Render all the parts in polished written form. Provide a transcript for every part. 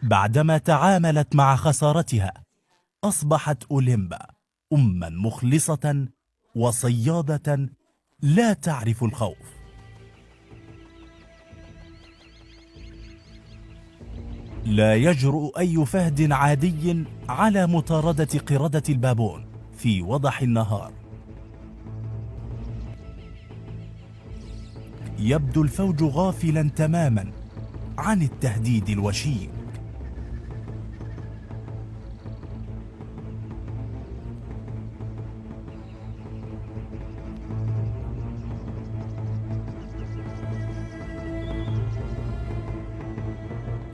بعدما تعاملت مع خسارتها، أصبحت أوليمبا أما مخلصة وصيادة لا تعرف الخوف. لا يجرؤ أي فهد عادي على مطاردة قردة البابون في وضح النهار. يبدو الفوج غافلا تماما عن التهديد الوشيك.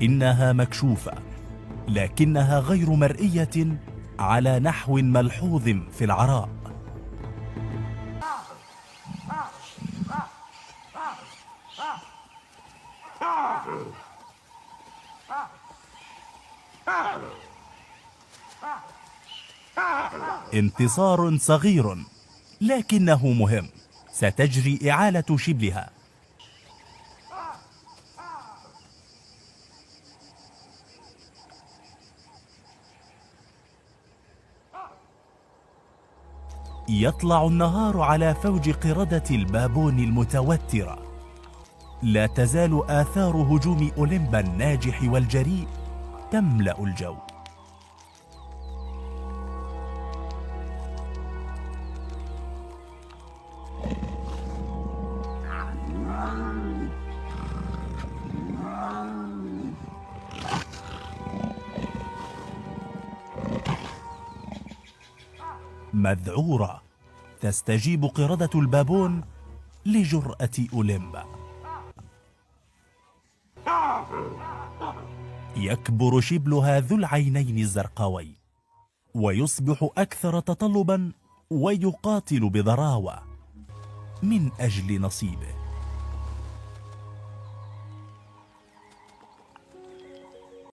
إنها مكشوفة، لكنها غير مرئية على نحو ملحوظ في العراء. انتصار صغير لكنه مهم، ستجري إعالة شبلها. يطلع النهار على فوج قردة البابون المتوترة. لا تزال آثار هجوم أوليمبا الناجح والجريء تملأ الجو. مذعورة، تستجيب قردة البابون لجرأة أوليمبا. يكبر شبلها ذو العينين الزرقاوين ويصبح أكثر تطلبا، ويقاتل بضراوة من أجل نصيبه.